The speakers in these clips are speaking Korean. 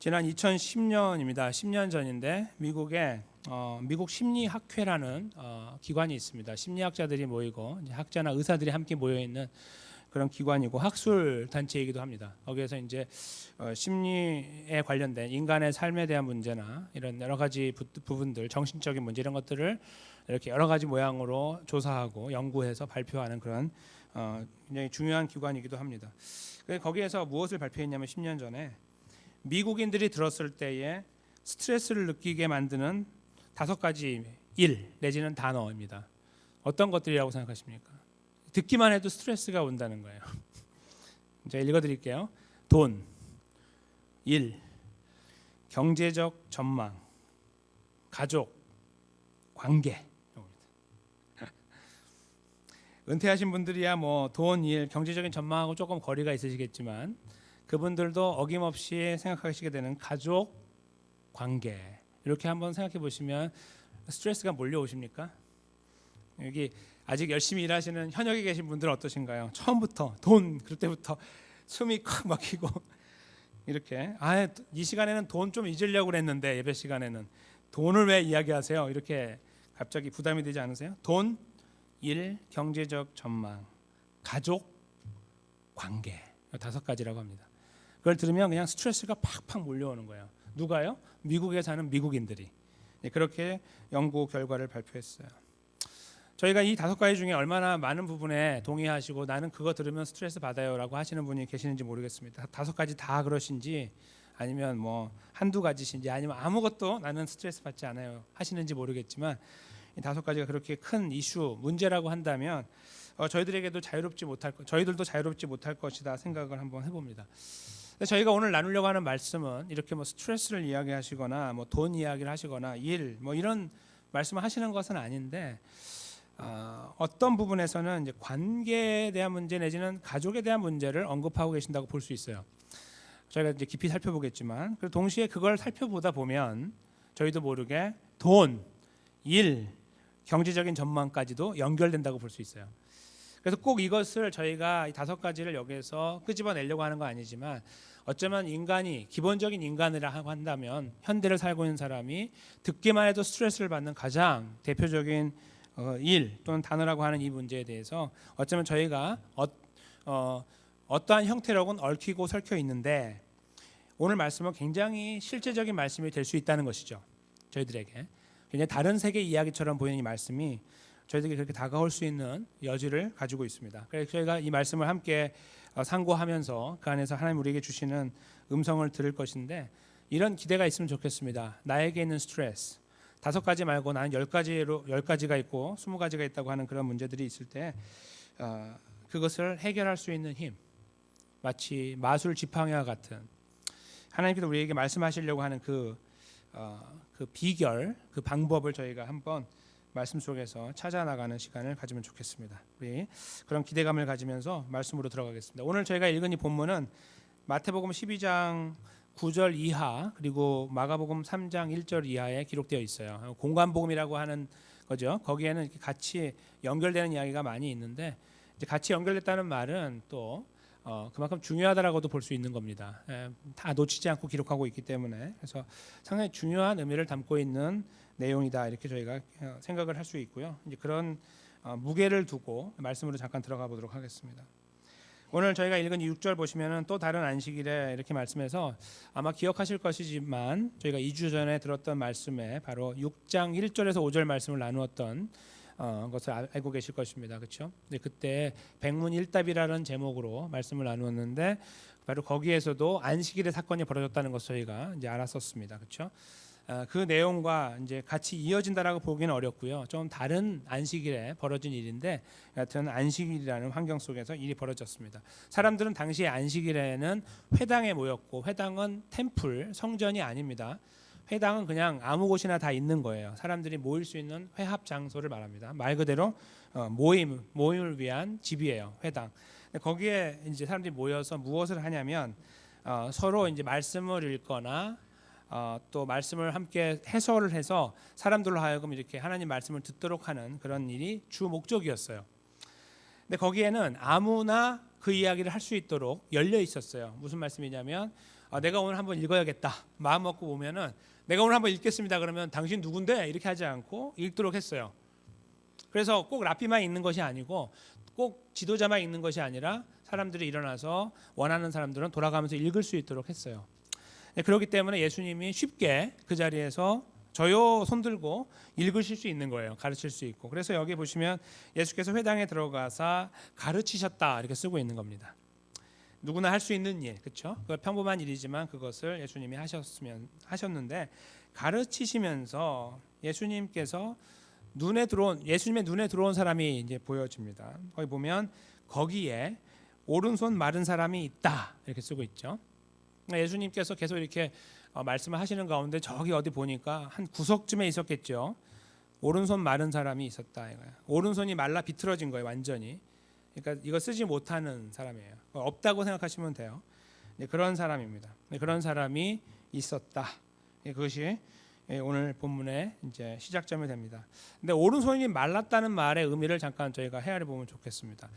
지난 2010년입니다. 10년 전인데 미국에 미국 심리학회라는 기관이 있습니다. 심리학자들이 모이고 이제 학자나 의사들이 함께 모여 있는 그런 기관이고 학술 단체이기도 합니다. 거기에서 이제 심리에 관련된 인간의 삶에 대한 문제나 이런 여러 가지 부분들, 정신적인 문제 이런 것들을 이렇게 여러 가지 모양으로 조사하고 연구해서 발표하는 그런 굉장히 중요한 기관이기도 합니다. 거기에서 무엇을 발표했냐면 10년 전에 미국인들이 들었을 때에 스트레스를 느끼게 만드는 5가지 일 내지는 단어입니다. 어떤 것들이라고 생각하십니까? 듣기만 해도 스트레스가 온다는 거예요. 제가 읽어드릴게요. 돈, 일, 경제적 전망, 가족, 관계. 은퇴하신 분들이야 뭐 돈, 일, 경제적인 전망하고 조금 거리가 있으시겠지만 그분들도 어김없이 생각하시게 되는 가족, 관계. 이렇게 한번 생각해 보시면 스트레스가 몰려오십니까? 여기 아직 열심히 일하시는 현역에 계신 분들은 어떠신가요? 처음부터 돈 그럴 때부터 숨이 콱 막히고 이렇게 이 시간에는 돈 좀 잊으려고 그랬는데 예배 시간에는 돈을 왜 이야기하세요? 이렇게 갑자기 부담이 되지 않으세요? 돈, 일, 경제적 전망, 가족, 관계 5가지라고 합니다. 그걸 들으면 그냥 스트레스가 팍팍 몰려오는 거예요. 누가요? 미국에 사는 미국인들이 그렇게 연구 결과를 발표했어요. 저희가 이 5가지 중에 얼마나 많은 부분에 동의하시고 나는 그거 들으면 스트레스 받아요라고 하시는 분이 계시는지 모르겠습니다. 5가지 다 그러신지 아니면 뭐 한두 가지신지 아니면 아무것도 나는 스트레스 받지 않아요 하시는지 모르겠지만 이 5가지가 그렇게 큰 이슈 문제라고 한다면 저희들도 자유롭지 못할 것이다 생각을 한번 해봅니다. 저희가 오늘 나누려고 하는 말씀은 이렇게 뭐 스트레스를 이야기하시거나 뭐 돈 이야기를 하시거나 일 뭐 이런 말씀을 하시는 것은 아닌데 어떤 부분에서는 이제 관계에 대한 문제 내지는 가족에 대한 문제를 언급하고 계신다고 볼 수 있어요. 저희가 이제 깊이 살펴보겠지만 동시에 그걸 살펴보다 보면 저희도 모르게 돈, 일, 경제적인 전망까지도 연결된다고 볼 수 있어요. 그래서 꼭 이것을 저희가 이 5가지를 여기서 끄집어내려고 하는 거 아니지만 어쩌면 인간이 기본적인 인간이라고 한다면 현대를 살고 있는 사람이 듣기만 해도 스트레스를 받는 가장 대표적인 일 또는 단어라고 하는 이 문제에 대해서 어쩌면 저희가 어떠한 형태로는 얽히고 설켜 있는데 오늘 말씀은 굉장히 실제적인 말씀이 될 수 있다는 것이죠. 저희들에게 굉장히 다른 세계 이야기처럼 보이는 이 말씀이 저희들에게 그렇게 다가올 수 있는 여지를 가지고 있습니다. 그래서 저희가 이 말씀을 함께 상고하면서 그 안에서 하나님 우리에게 주시는 음성을 들을 것인데 이런 기대가 있으면 좋겠습니다. 나에게 있는 스트레스 5가지 말고 나는 10가지가 있고 20가지가 있다고 하는 그런 문제들이 있을 때 그것을 해결할 수 있는 힘, 마치 마술 지팡이와 같은 하나님께서 우리에게 말씀하시려고 하는 그 비결, 그 방법을 저희가 한번 말씀 속에서 찾아나가는 시간을 가지면 좋겠습니다. 우리 그런 기대감을 가지면서 말씀으로 들어가겠습니다. 오늘 저희가 읽은 이 본문은 마태복음 12장 9절 이하 그리고 마가복음 3장 1절 이하에 기록되어 있어요. 공관복음이라고 하는 거죠. 거기에는 이렇게 같이 연결되는 이야기가 많이 있는데 이제 같이 연결됐다는 말은 또 그만큼 중요하다라고도 볼 수 있는 겁니다. 다 놓치지 않고 기록하고 있기 때문에 그래서 상당히 중요한 의미를 담고 있는 내용이다 이렇게 저희가 생각을 할 수 있고요. 이제 그런 무게를 두고 말씀으로 잠깐 들어가 보도록 하겠습니다. 오늘 저희가 읽은 6절 보시면은 또 다른 안식일에 이렇게 말씀해서 아마 기억하실 것이지만 저희가 2주 전에 들었던 말씀에 바로 6장 1절에서 5절 말씀을 나누었던 것을 알고 계실 것입니다. 그렇죠? 네, 그때 백문일답이라는 제목으로 말씀을 나누었는데 바로 거기에서도 안식일의 사건이 벌어졌다는 것을 저희가 이제 알았었습니다. 그렇죠? 그 내용과 이제 같이 이어진다라고 보기는 어렵고요. 좀 다른 안식일에 벌어진 일인데 여하튼 안식일이라는 환경 속에서 일이 벌어졌습니다. 사람들은 당시 안식일에는 회당에 모였고 회당은 템플, 성전이 아닙니다. 회당은 그냥 아무 곳이나 다 있는 거예요. 사람들이 모일 수 있는 회합 장소를 말합니다. 말 그대로 모임을 위한 집이에요. 회당. 거기에 이제 사람들이 모여서 무엇을 하냐면 서로 이제 말씀을 읽거나 또 말씀을 함께 해설을 해서 사람들로 하여금 이렇게 하나님 말씀을 듣도록 하는 그런 일이 주 목적이었어요. 근데 거기에는 아무나 그 이야기를 할 수 있도록 열려 있었어요. 무슨 말씀이냐면 내가 오늘 한번 읽어야겠다 마음 먹고 오면은 내가 오늘 한번 읽겠습니다 그러면 당신 누군데 이렇게 하지 않고 읽도록 했어요. 그래서 꼭 랍비만 읽는 것이 아니고 꼭 지도자만 읽는 것이 아니라 사람들이 일어나서 원하는 사람들은 돌아가면서 읽을 수 있도록 했어요. 그렇기 때문에 예수님이 쉽게 그 자리에서 저요 손 들고 읽으실 수 있는 거예요. 가르칠 수 있고. 그래서 여기 보시면 예수께서 회당에 들어가사 가르치셨다 이렇게 쓰고 있는 겁니다. 누구나 할 수 있는 일, 그렇죠? 그 평범한 일이지만 그것을 예수님이 하셨는데 가르치시면서 예수님의 눈에 들어온 사람이 이제 보여집니다. 거기 보면 거기에 오른손 마른 사람이 있다 이렇게 쓰고 있죠. 예수님께서 계속 이렇게 말씀을 하시는 가운데 저기 어디 보니까 한 구석쯤에 있었겠죠. 오른손 마른 사람이 있었다 이거예요. 오른손이 말라 비틀어진 거예요, 완전히. 그러니까 이거 쓰지 못하는 사람이에요. 없다고 생각하시면 돼요. 그런 사람입니다. 그런 사람이 있었다. 그것이 오늘 본문의 이제 시작점이 됩니다. 근데 오른손이 말랐다는 말의 의미를 잠깐 저희가 헤아려 보면 좋겠습니다.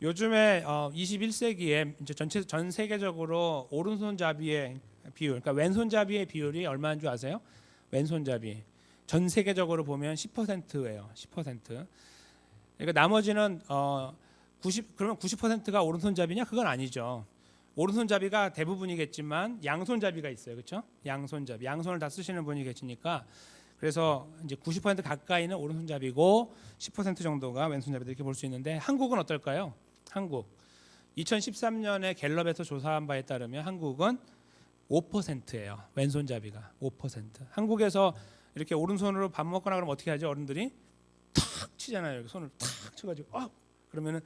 요즘에 21세기에 이제 전 세계적으로 오른손잡이의 비율, 그러니까 왼손잡이의 비율이 얼마인 줄 아세요? 왼손잡이 전 세계적으로 보면 10%예요. 10%. 그러니까 나머지는 그러면 90%가 오른손잡이냐? 그건 아니죠. 오른손잡이가 대부분이겠지만 양손잡이가 있어요, 그렇죠? 양손잡이, 양손을 다 쓰시는 분이 계시니까 그래서 이제 90% 가까이는 오른손잡이고 10% 정도가 왼손잡이다 이렇게 볼 수 있는데 한국은 어떨까요? 한국 2013년에 갤럽에서 조사한 바에 따르면 한국은 5%예요. 왼손잡이가 5%. 한국에서 이렇게 오른손으로 밥 먹거나 그러면 어떻게 하죠? 어른들이 탁 치잖아요. 이렇게 손을 탁 쳐가지고 그러면은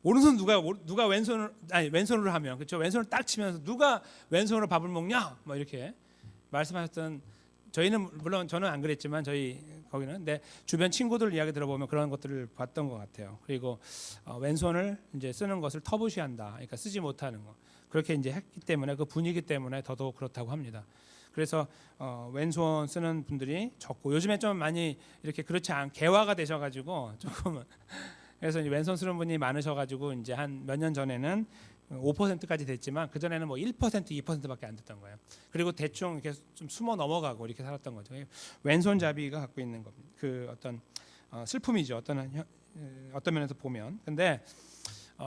오른손 누가 왼손으로 하면 그렇죠? 왼손을 딱 치면서 누가 왼손으로 밥을 먹냐? 뭐 이렇게 말씀하셨던 저희는 물론 저는 안 그랬지만 저희 거기는 근데 주변 친구들 이야기 들어보면 그런 것들을 봤던 것 같아요. 그리고 왼손을 이제 쓰는 것을 터부시한다. 그러니까 쓰지 못하는 거. 그렇게 이제 했기 때문에 그 분위기 때문에 더더욱 그렇다고 합니다. 그래서 왼손 쓰는 분들이 적고 요즘에 좀 많이 이렇게 그렇지 않 개화가 되셔가지고 조금은 그래서 이제 왼손 쓰는 분이 많으셔가지고 이제 한 몇 년 전에는 5%까지 됐지만 그 전에는 뭐 1%, 2%밖에 안 됐던 거예요. 그리고 대충 이렇게 좀 숨어 넘어가고 이렇게 살았던 거죠. 왼손잡이가 갖고 있는 겁니다. 그 어떤 슬픔이죠. 어떤 면에서 보면. 근데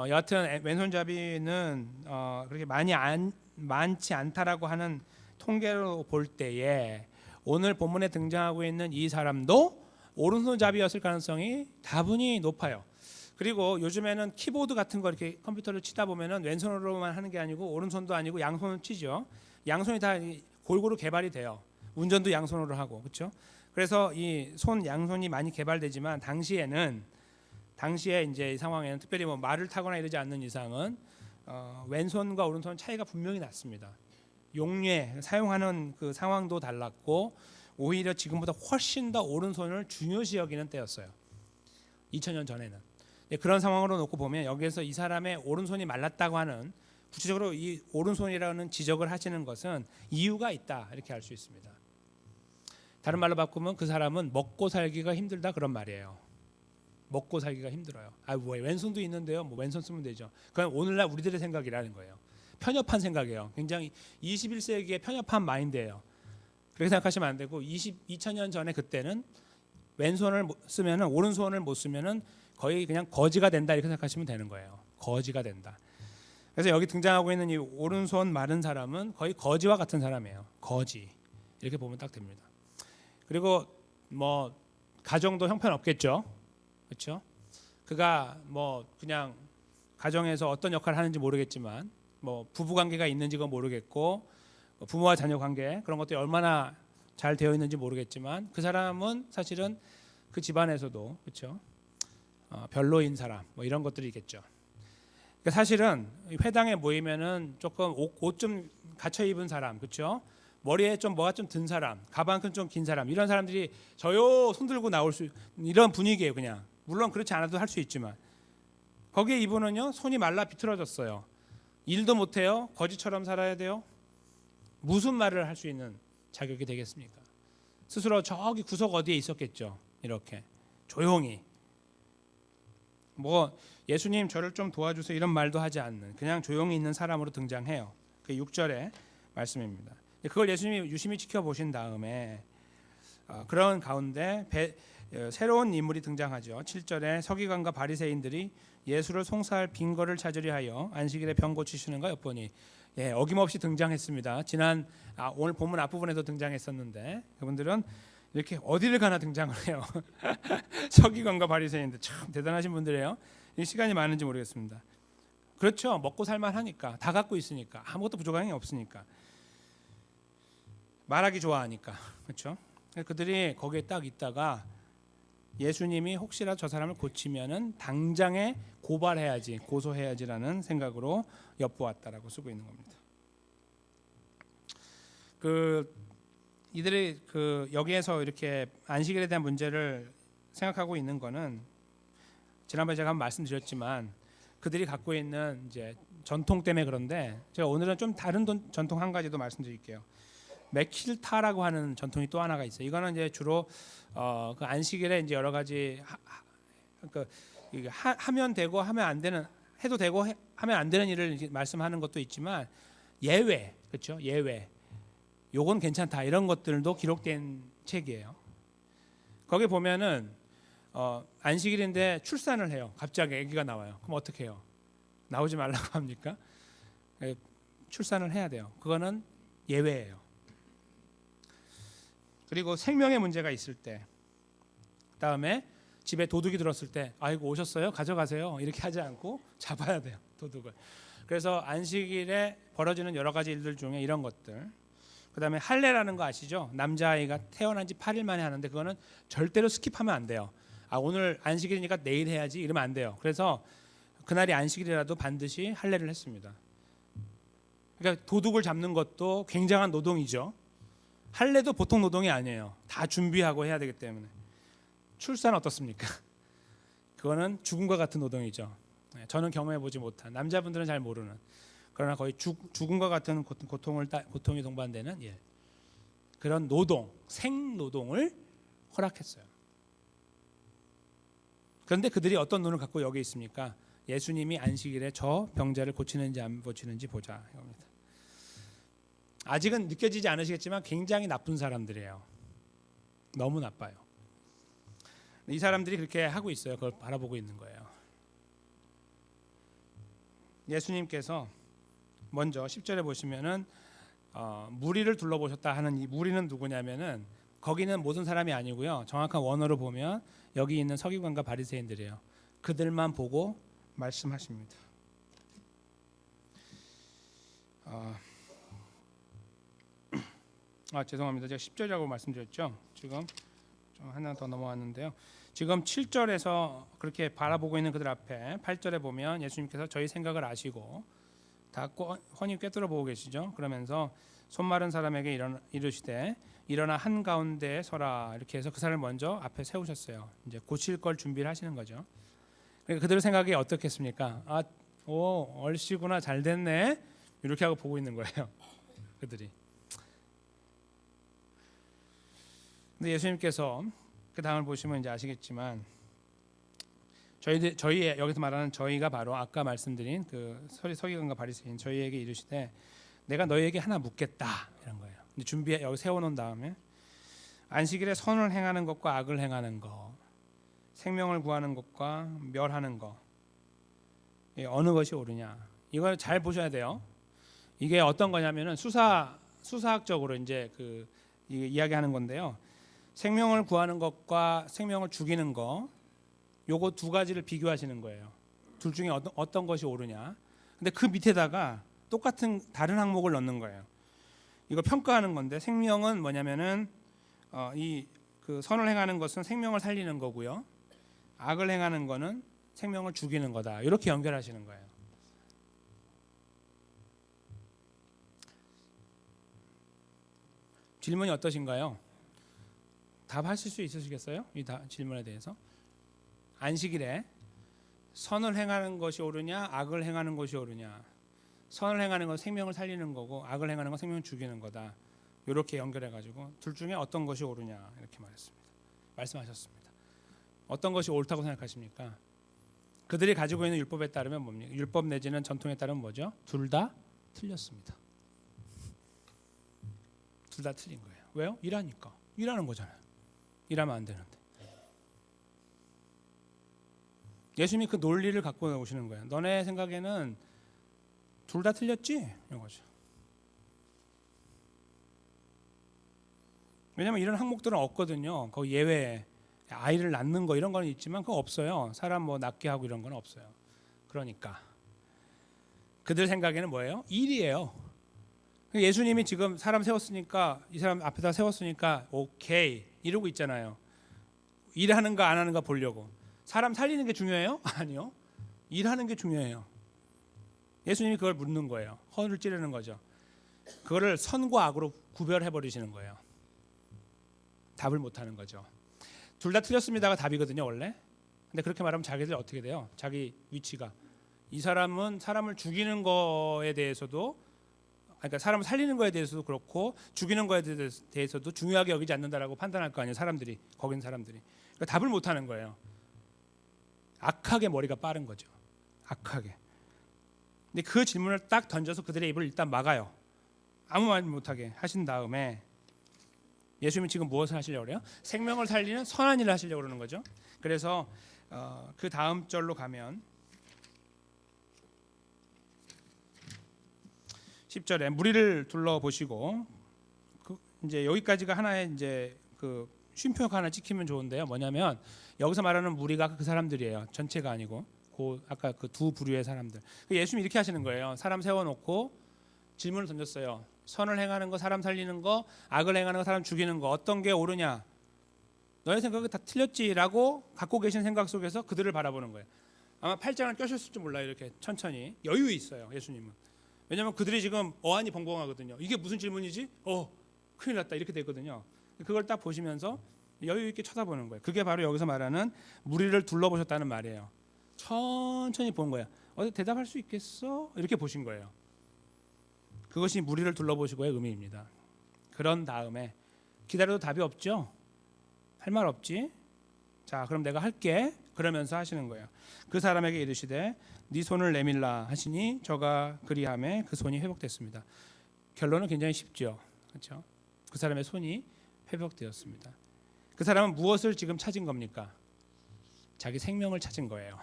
여하튼 왼손잡이는 그렇게 많지 않다라고 하는 통계로 볼 때에 오늘 본문에 등장하고 있는 이 사람도 오른손잡이였을 가능성이 다분히 높아요. 그리고 요즘에는 키보드 같은 거 이렇게 컴퓨터를 치다 보면은 왼손으로만 하는 게 아니고 오른손도 아니고 양손을 치죠. 양손이 다 골고루 개발이 돼요. 운전도 양손으로 하고 그렇죠. 그래서 이 양손이 많이 개발되지만 당시에 이제 이 상황에는 특별히 뭐 말을 타거나 이러지 않는 이상은 왼손과 오른손 차이가 분명히 났습니다. 용례 사용하는 그 상황도 달랐고 오히려 지금보다 훨씬 더 오른손을 중요시 여기는 때였어요. 2000년 전에는. 그런 상황으로 놓고 보면 여기에서 이 사람의 오른손이 말랐다고 하는 구체적으로 이 오른손이라는 지적을 하시는 것은 이유가 있다 이렇게 알 수 있습니다. 다른 말로 바꾸면 그 사람은 먹고 살기가 힘들다 그런 말이에요. 먹고 살기가 힘들어요. 뭐 왼손도 있는데요. 뭐 왼손 쓰면 되죠. 그건 오늘날 우리들의 생각이라는 거예요. 편협한 생각이에요. 굉장히 21세기의 편협한 마인드예요. 그렇게 생각하시면 안 되고 2000년 전에 그때는 왼손을 쓰면은 오른손을 못 쓰면은 거의 그냥 거지가 된다 이렇게 생각하시면 되는 거예요. 거지가 된다. 그래서 여기 등장하고 있는 이 오른손 마른 사람은 거의 거지와 같은 사람이에요. 거지 이렇게 보면 딱 됩니다. 그리고 뭐 가정도 형편없겠죠, 그렇죠? 그가 뭐 그냥 가정에서 어떤 역할을 하는지 모르겠지만 뭐 부부 관계가 있는지 그건 모르겠고 부모와 자녀 관계 그런 것들이 얼마나 잘 되어 있는지 모르겠지만 그 사람은 사실은 그 집안에서도 그렇죠. 별로인 사람 뭐 이런 것들이 있겠죠. 그러니까 사실은 회당에 모이면은 조금 옷 좀 갖춰 입은 사람 그렇죠. 머리에 좀 뭐가 좀 든 사람, 가방끈 좀 긴 사람 이런 사람들이 저요 손 들고 나올 수 이런 분위기예요. 그냥 물론 그렇지 않아도 할 수 있지만 거기에 이분은요 손이 말라 비틀어졌어요. 일도 못해요. 거지처럼 살아야 돼요. 무슨 말을 할 수 있는 자격이 되겠습니까? 스스로 저기 구석 어디에 있었겠죠. 이렇게 조용히 뭐 예수님 저를 좀 도와주세요 이런 말도 하지 않는 그냥 조용히 있는 사람으로 등장해요. 그 6절에 말씀입니다. 그걸 예수님이 유심히 지켜보신 다음에 그런 가운데 새로운 인물이 등장하죠. 7절에 서기관과 바리새인들이 예수를 송사할 빈거를 찾으려 하여 안식일에 병 고치시는가 엿보니, 어김없이 등장했습니다. 오늘 본문 앞부분에도 등장했었는데 그분들은 이렇게 어디를 가나 등장을 해요. 서기관과 바리새인들 참 대단하신 분들이에요. 이 시간이 많은지 모르겠습니다. 그렇죠. 먹고 살만하니까, 다 갖고 있으니까, 아무것도 부족한 게 없으니까, 말하기 좋아하니까, 그렇죠. 그들이 거기에 딱 있다가 예수님이 혹시라도 저 사람을 고치면은 당장에 고발해야지, 고소해야지라는 생각으로 엿보았다라고 쓰고 있는 겁니다. 이들이 여기에서 이렇게 안식일에 대한 문제를 생각하고 있는 거는 지난번에 제가 한번 말씀드렸지만 그들이 갖고 있는 이제 전통 때문에 그런데, 제가 오늘은 좀 다른 전통 한 가지도 말씀드릴게요. 맥힐타라고 하는 전통이 또 하나가 있어요. 이거는 이제 주로 그 안식일에 이제 여러 가지 하면 되고 하면 안 되는, 해도 되고 하면 안 되는 일을 말씀하는 것도 있지만 예외, 그렇죠? 예외. 요건 괜찮다, 이런 것들도 기록된 책이에요. 거기 보면은 안식일인데 출산을 해요. 갑자기 아기가 나와요. 그럼 어떻게 해요? 나오지 말라고 합니까? 출산을 해야 돼요. 그거는 예외예요. 그리고 생명의 문제가 있을 때, 그다음에 집에 도둑이 들었을 때, 아이고 오셨어요? 가져가세요. 이렇게 하지 않고 잡아야 돼요, 도둑을. 그래서 안식일에 벌어지는 여러 가지 일들 중에 이런 것들, 그다음에 할례라는 거 아시죠? 남자아이가 태어난 지 8일 만에 하는데 그거는 절대로 스킵하면 안 돼요. 오늘 안식일이니까 내일 해야지 이러면 안 돼요. 그래서 그날이 안식일이라도 반드시 할례를 했습니다. 그러니까 도둑을 잡는 것도 굉장한 노동이죠. 할례도 보통 노동이 아니에요. 다 준비하고 해야 되기 때문에. 출산 어떻습니까? 그거는 죽음과 같은 노동이죠. 저는 경험해보지 못한, 남자분들은 잘 모르는, 그러나 거의 죽음과 같은 고통이 동반되는 일, 그런 노동, 생노동을 허락했어요. 그런데 그들이 어떤 눈을 갖고 여기 있습니까? 예수님이 안식일에 저 병자를 고치는지 안 고치는지 보자 이겁니다. 아직은 느껴지지 않으시겠지만 굉장히 나쁜 사람들이에요. 너무 나빠요. 이 사람들이 그렇게 하고 있어요. 그걸 바라보고 있는 거예요. 예수님께서 먼저 10절에 보시면은 무리를 둘러보셨다 하는 이 무리는 누구냐면은 거기는 모든 사람이 아니고요. 정확한 원어로 보면 여기 있는 서기관과 바리새인들이에요. 그들만 보고 말씀하십니다. 죄송합니다. 제가 10절이라고 말씀드렸죠. 지금 좀 하나 더 넘어왔는데요. 지금 7절에서 그렇게 바라보고 있는 그들 앞에 8절에 보면 예수님께서 저희 생각을 아시고 다 훤히 꿰뚫어 보고 계시죠. 그러면서 손 마른 사람에게 이르시되 일어나 한가운데에 서라, 이렇게 해서 그 사람을 먼저 앞에 세우셨어요. 이제 고칠 걸 준비를 하시는 거죠. 그러니까 그들의 생각이 어떻겠습니까? 얼씨구나, 잘 됐네, 이렇게 하고 보고 있는 거예요. 그들이. 근데 예수님께서 그 다음을 보시면 이제 아시겠지만 저희 여기서 말하는 저희가 바로 아까 말씀드린 그 서기관과 바리새인 저희에게 이르시되 내가 너희에게 하나 묻겠다, 이런 거예요. 근데 여기 세워놓은 다음에 안식일에 선을 행하는 것과 악을 행하는 것, 생명을 구하는 것과 멸하는 것, 어느 것이 옳으냐, 이걸 잘 보셔야 돼요. 이게 어떤 거냐면은 수사학적으로 이제 이야기하는 건데요. 생명을 구하는 것과 생명을 죽이는 것, 요거 두 가지를 비교하시는 거예요. 둘 중에 어떤 것이 옳으냐. 근데 그 밑에다가 똑같은 다른 항목을 넣는 거예요. 이거 평가하는 건데, 생명은 뭐냐면은 그 선을 행하는 것은 생명을 살리는 거고요. 악을 행하는 거는 생명을 죽이는 거다. 이렇게 연결하시는 거예요. 질문이 어떠신가요? 답하실 수 있으시겠어요? 이 질문에 대해서. 안식일에 선을 행하는 것이 옳으냐, 악을 행하는 것이 옳으냐. 선을 행하는 건 생명을 살리는 거고, 악을 행하는 건 생명을 죽이는 거다. 이렇게 연결해가지고 둘 중에 어떤 것이 옳으냐, 이렇게 말씀하셨습니다. 어떤 것이 옳다고 생각하십니까? 그들이 가지고 있는 율법에 따르면 뭡니까? 율법 내지는 전통에 따르면 뭐죠? 둘 다 틀렸습니다. 둘 다 틀린 거예요. 왜요? 일하니까. 일하는 거잖아요. 일하면 안 되는데. 예수님이 그 논리를 갖고 오시는 거예요. 너네 생각에는 둘 다 틀렸지? 이런 거죠. 왜냐하면 이런 항목들은 없거든요. 거기 예외에 아이를 낳는 거 이런 건 있지만 그거 없어요. 사람 뭐 낳게 하고 이런 건 없어요. 그러니까 그들 생각에는 뭐예요? 일이에요. 예수님이 지금 사람 세웠으니까 이 사람 앞에다 세웠으니까 오케이 이러고 있잖아요. 일하는가 안 하는가 보려고. 사람 살리는 게 중요해요? 아니요. 일하는 게 중요해요. 예수님이 그걸 묻는 거예요. 허를 찌르는 거죠. 그거를 선과 악으로 구별해 버리시는 거예요. 답을 못 하는 거죠. 둘 다 틀렸습니다가 답이거든요, 원래. 근데 그렇게 말하면 자기들 어떻게 돼요? 자기 위치가 이 사람은 사람을 죽이는 거에 대해서도 그러니까 사람을 살리는 거에 대해서도 그렇고 죽이는 거에 대해서도 중요하게 여기지 않는다라고 판단할 거 아니에요, 사람들이. 거기 있는 사람들이. 그러니까 답을 못 하는 거예요. 악하게 머리가 빠른 거죠. 악하게. 근데 그 질문을 딱 던져서 그들의 입을 일단 막아요. 아무 말 못하게 하신 다음에 예수님이 지금 무엇을 하시려고 그래요? 생명을 살리는 선한 일을 하시려고 그러는 거죠. 그래서 그 다음 절로 가면 10절에 무리를 둘러보시고 이제 여기까지가 하나의 이제 그 쉼표가 하나 찍히면 좋은데요. 뭐냐면 여기서 말하는 무리가 그 사람들이에요. 전체가 아니고 아까 그 두 부류의 사람들. 예수님이 이렇게 하시는 거예요. 사람 세워놓고 질문을 던졌어요. 선을 행하는 거, 사람 살리는 거, 악을 행하는 거, 사람 죽이는 거 어떤 게 옳으냐? 너의 생각이 다 틀렸지라고 갖고 계신 생각 속에서 그들을 바라보는 거예요. 아마 팔짱을 껴셨을지 몰라요. 이렇게 천천히 여유 있어요. 예수님은. 왜냐하면 그들이 지금 어안이 벙벙하거든요. 이게 무슨 질문이지? 큰일 났다 이렇게 되거든요. 그걸 딱 보시면서 여유 있게 쳐다보는 거예요. 그게 바로 여기서 말하는 무리를 둘러보셨다는 말이에요. 천천히 본 거예요. 대답할 수 있겠어? 이렇게 보신 거예요. 그것이 무리를 둘러보시고의 의미입니다. 그런 다음에 기다려도 답이 없죠? 할 말 없지? 자, 그럼 내가 할게. 그러면서 하시는 거예요. 그 사람에게 이르시되 네 손을 내밀라 하시니 저가 그리하매 그 손이 회복됐습니다. 결론은 굉장히 쉽죠. 그렇죠? 그 사람의 손이 회복되었습니다. 그 사람은 무엇을 지금 찾은 겁니까? 자기 생명을 찾은 거예요.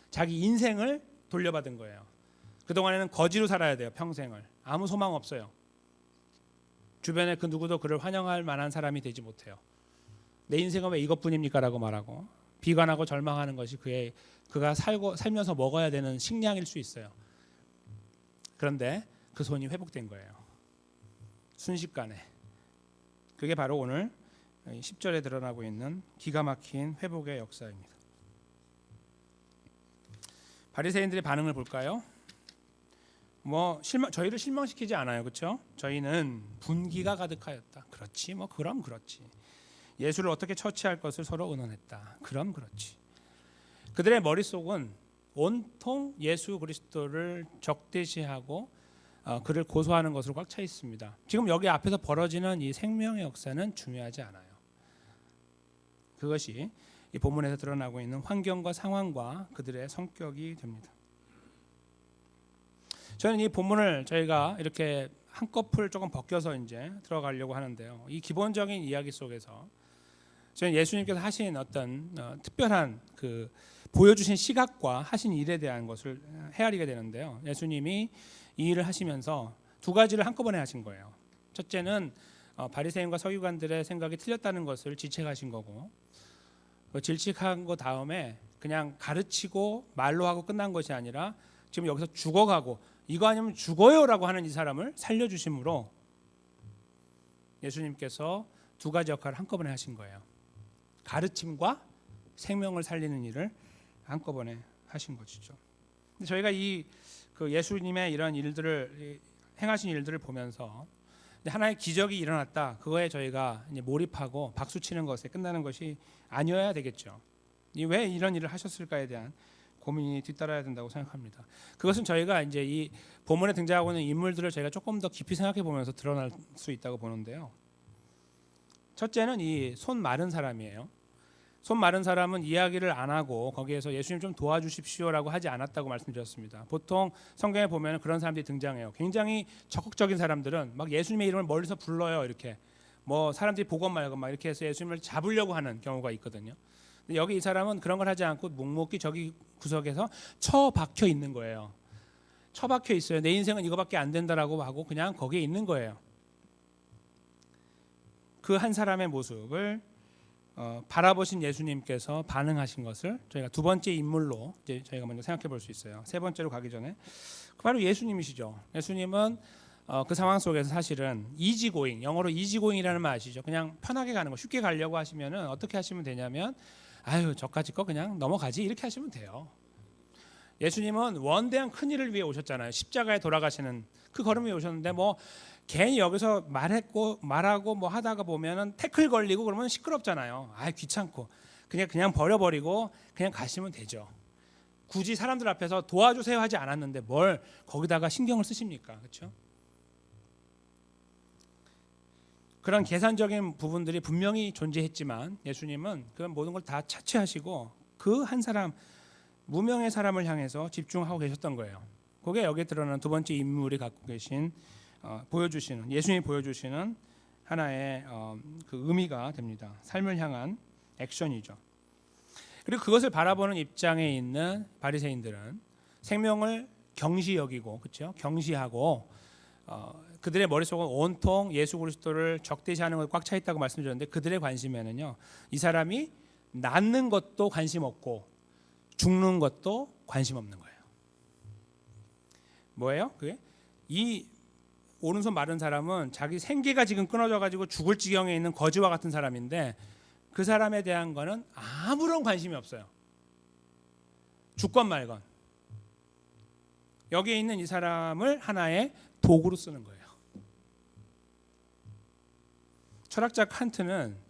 자기 인생을 돌려받은 거예요. 그동안에는 거지로 살아야 돼요. 평생을. 아무 소망 없어요. 주변에 그 누구도 그를 환영할 만한 사람이 되지 못해요. 내 인생은 왜 이것뿐입니까? 라고 말하고 비관하고 절망하는 것이 그가 살면서 먹어야 되는 식량일 수 있어요. 그런데 그 손이 회복된 거예요. 순식간에. 그게 바로 오늘 10절에 드러나고 있는 기가 막힌 회복의 역사입니다. 바리새인들의 반응을 볼까요? 저희를 실망시키지 않아요. 그렇죠? 저희는 분기가 가득하였다. 그렇지. 그럼 그렇지. 예수를 어떻게 처치할 것을 서로 의논했다. 그럼 그렇지. 그들의 머릿속은 온통 예수 그리스도를 적대시하고 그를 고소하는 것으로 꽉 차 있습니다. 지금 여기 앞에서 벌어지는 이 생명의 역사는 중요하지 않아요. 그것이 이 본문에서 드러나고 있는 환경과 상황과 그들의 성격이 됩니다. 저는 이 본문을 저희가 이렇게 한꺼풀 조금 벗겨서 이제 들어가려고 하는데요. 이 기본적인 이야기 속에서 저는 예수님께서 하신 어떤 특별한 그 보여주신 시각과 하신 일에 대한 것을 헤아리게 되는데요. 예수님이 이 일을 하시면서 두 가지를 한꺼번에 하신 거예요. 첫째는 바리새인과 서기관들의 생각이 틀렸다는 것을 지책하신 거고, 질책한 거 다음에 그냥 가르치고 말로 하고 끝난 것이 아니라 지금 여기서 죽어가고 이거 아니면 죽어요라고 하는 이 사람을 살려주심으로 예수님께서 두 가지 역할을 한꺼번에 하신 거예요. 가르침과 생명을 살리는 일을 한꺼번에 하신 것이죠. 저희가 그 예수님의 이런 일들을 행하신 일들을 보면서 하나의 기적이 일어났다. 그거에 저희가 이제 몰입하고 박수 치는 것에 끝나는 것이 아니어야 되겠죠. 왜 이런 일을 하셨을까에 대한 고민이 뒤따라야 된다고 생각합니다. 그것은 저희가 이제 이 본문에 등장하고 있는 인물들을 저희가 조금 더 깊이 생각해 보면서 드러날 수 있다고 보는데요. 첫째는 이 손 마른 사람이에요. 손 마른 사람은 이야기를 안 하고 거기에서 예수님 좀 도와주십시오라고 하지 않았다고 말씀드렸습니다. 보통 성경에 보면 그런 사람들이 등장해요. 굉장히 적극적인 사람들은 막 예수님의 이름을 멀리서 불러요. 이렇게 뭐 사람들이 보건 말건 막 이렇게 해서 예수님을 잡으려고 하는 경우가 있거든요. 근데 여기 이 사람은 그런 걸 하지 않고 묵묵히 저기 구석에서 처박혀 있는 거예요. 처박혀 있어요. 내 인생은 이거밖에 안 된다라고 하고 그냥 거기에 있는 거예요. 그 한 사람의 모습을 바라보신 예수님께서 반응하신 것을 저희가 두 번째 인물로 이제 저희가 먼저 생각해 볼 수 있어요. 세 번째로 가기 전에 바로 예수님이시죠. 예수님은 그 상황 속에서 사실은 이지고잉, 영어로 이지고잉이라는 말 아시죠? 그냥 편하게 가는 거, 쉽게 가려고 하시면은 어떻게 하시면 되냐면 아유 저까지 거 그냥 넘어가지 이렇게 하시면 돼요. 예수님은 원대한 큰 일을 위해 오셨잖아요. 십자가에 돌아가시는 그 걸음 위에 오셨는데 뭐 괜히 여기서 말하고 뭐 하다가 보면은 태클 걸리고 그러면 시끄럽잖아요. 아 귀찮고 그냥 버려버리고 그냥 가시면 되죠. 굳이 사람들 앞에서 도와주세요 하지 않았는데 뭘 거기다가 신경을 쓰십니까? 그렇죠? 그런 계산적인 부분들이 분명히 존재했지만 예수님은 그 모든 걸 다 차치하시고 그 한 사람 무명의 사람을 향해서 집중하고 계셨던 거예요. 그게 여기에 드러나는 두 번째 인물이 갖고 계신 보여주시는 예수님이 보여주시는 하나의 그 의미가 됩니다. 삶을 향한 액션이죠. 그리고 그것을 바라보는 입장에 있는 바리새인들은 생명을 경시 여기고 그렇죠? 경시하고 그들의 머릿속은 온통 예수 그리스도를 적대시하는 것에 꽉 차 있다고 말씀드렸는데 그들의 관심에는요. 이 사람이 낫는 것도 관심 없고 죽는 것도 관심 없는 거예요. 뭐예요? 그게 이 오른손 마른 사람은 자기 생계가 지금 끊어져 가지고 죽을 지경에 있는 거지와 같은 사람인데 그 사람에 대한 거는 아무런 관심이 없어요. 죽건 말건. 여기에 있는 이 사람을 하나의 도구로 쓰는 거예요. 철학자 칸트는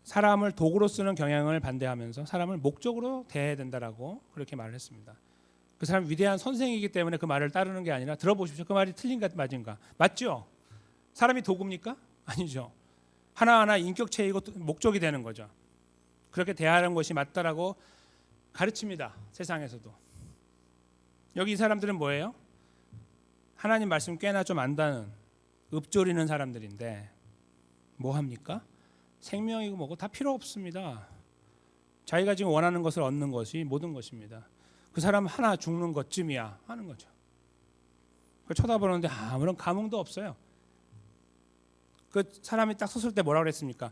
사람을 도구로 쓰는 경향을 반대하면서 사람을 목적으로 대해야 된다라고 그렇게 말을 했습니다. 그 사람 위대한 선생이기 때문에 그 말을 따르는 게 아니라 들어보십시오. 그 말이 틀린가 맞은가? 맞죠? 사람이 도구입니까? 아니죠. 하나하나 인격체이고 목적이 되는 거죠. 그렇게 대하는 것이 맞다라고 가르칩니다. 세상에서도. 여기 이 사람들은 뭐예요? 하나님 말씀 꽤나 좀 안다는 읊조리는 사람들인데 뭐 합니까? 생명이고 뭐고 다 필요 없습니다. 자기가 지금 원하는 것을 얻는 것이 모든 것입니다. 그 사람 하나 죽는 것쯤이야 하는 거죠. 쳐다보는데 아무런 감흥도 없어요. 그 사람이 딱 섰을 때 뭐라 그랬습니까?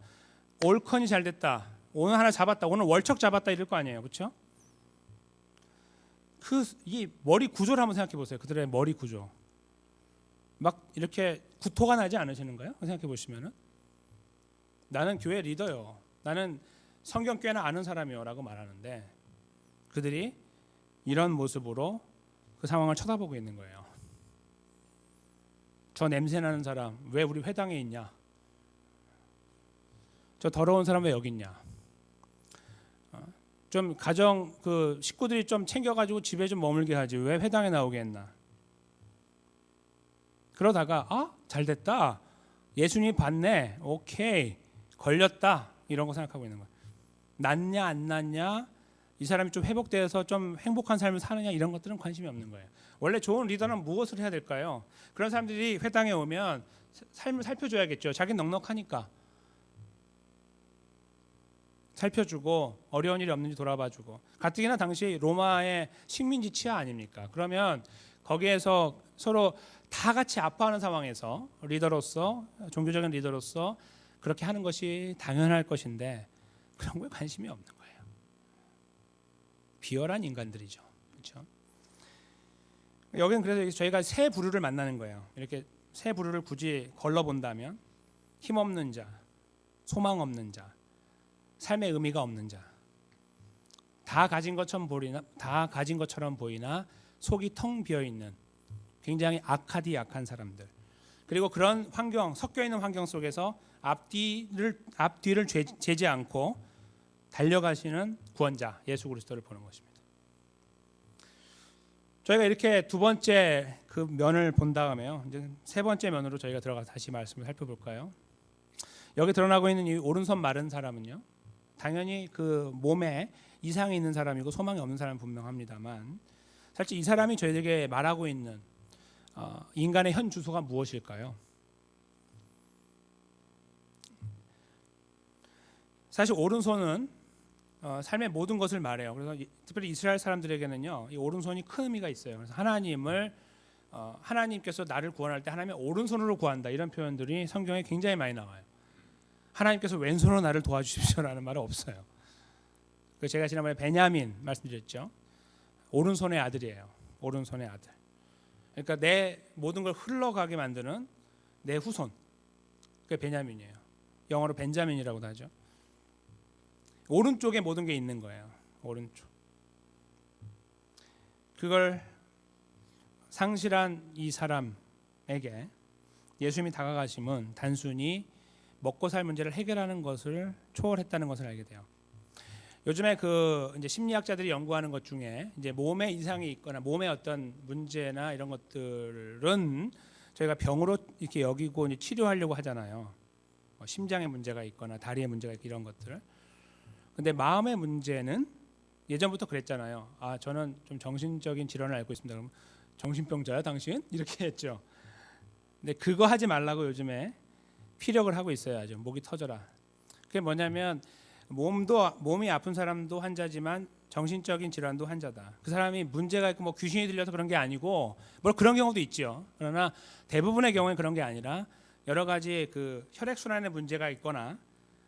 올컨이 잘 됐다. 오늘 하나 잡았다. 오늘 월척 잡았다 이럴 거 아니에요. 그렇죠? 이 머리 구조를 한번 생각해 보세요. 그들의 머리 구조. 막 이렇게 구토가 나지 않으시는가요? 생각해 보시면은 나는 교회 리더요. 나는 성경 꽤나 아는 사람이요라고 말하는데 그들이 이런 모습으로 그 상황을 쳐다보고 있는 거예요. 저 냄새 나는 사람 왜 우리 회당에 있냐? 저 더러운 사람 왜 여기 있냐? 좀 가정 그 식구들이 좀 챙겨가지고 집에 좀 머물게 하지 왜 회당에 나오게 했나? 그러다가 잘 됐다. 예수님이 봤네. 오케이. 걸렸다. 이런 거 생각하고 있는 거예요. 낫냐 안 낫냐? 이 사람이 좀 회복돼서 좀 행복한 삶을 사느냐 이런 것들은 관심이 없는 거예요. 원래 좋은 리더는 무엇을 해야 될까요? 그런 사람들이 회당에 오면 삶을 살펴줘야겠죠. 자기는 넉넉하니까. 살펴주고 어려운 일이 없는지 돌아봐주고 가뜩이나 당시 로마의 식민지 치하 아닙니까? 그러면 거기에서 서로 다 같이 아파하는 상황에서 리더로서 종교적인 리더로서 그렇게 하는 것이 당연할 것인데 그런 거에 관심이 없는 거예요. 비열한 인간들이죠. 그렇죠? 여기는 그래서 저희가 세 부류를 만나는 거예요. 이렇게 세 부류를 굳이 걸러본다면 힘없는 자, 소망 없는 자, 삶의 의미가 없는 자, 다 가진 것처럼 보이나 속이 텅 비어 있는 굉장히 악한 사람들. 그리고 그런 환경, 섞여 있는 환경 속에서 앞뒤를 재지 않고 달려가시는 구원자 예수 그리스도를 보는 것입니다. 저희가 이렇게 두 번째 그 면을 본 다음에요. 이제 세 번째 면으로 저희가 들어가서 다시 말씀을 살펴볼까요? 여기 드러나고 있는 이 오른손 마른 사람은요. 당연히 그 몸에 이상이 있는 사람이고 소망이 없는 사람은 분명합니다만, 사실 이 사람이 저희에게 말하고 있는 인간의 현 주소가 무엇일까요? 사실 오른손은 삶의 모든 것을 말해요. 그래서 특별히 이스라엘 사람들에게는요, 이 오른손이 큰 의미가 있어요. 그래서 하나님께서 나를 구원할 때 하나님의 오른손으로 구한다, 이런 표현들이 성경에 굉장히 많이 나와요. 하나님께서 왼손으로 나를 도와주십시오라는 말은 없어요. 제가 지난번에 베냐민 말씀드렸죠. 오른손의 아들이에요. 오른손의 아들. 그러니까 내 모든 걸 흘러가게 만드는 내 후손. 그게 베냐민이에요. 영어로 벤자민이라고도 하죠. 오른쪽에 모든 게 있는 거예요. 오른쪽. 그걸 상실한 이 사람에게 예수님이 다가가심은 단순히 먹고 살 문제를 해결하는 것을 초월했다는 것을 알게 돼요. 요즘에 이제 심리학자들이 연구하는 것 중에 이제 몸에 이상이 있거나 몸의 어떤 문제나 이런 것들은 저희가 병으로 이렇게 여기고 이제 치료하려고 하잖아요. 심장에 문제가 있거나 다리에 문제가 있고 이런 것들. 근데 마음의 문제는 예전부터 그랬잖아요. 저는 좀 정신적인 질환을 앓고 있습니다. 그럼 정신병자야 당신? 이렇게 했죠. 근데 그거 하지 말라고 요즘에 피력을 하고 있어요. 아주 목이 터져라. 그게 뭐냐면 몸이 아픈 사람도 환자지만 정신적인 질환도 환자다. 그 사람이 문제가 있고 뭐 귀신이 들려서 그런 게 아니고, 뭐 그런 경우도 있죠. 그러나 대부분의 경우는 그런 게 아니라 여러 가지 그 혈액 순환에 문제가 있거나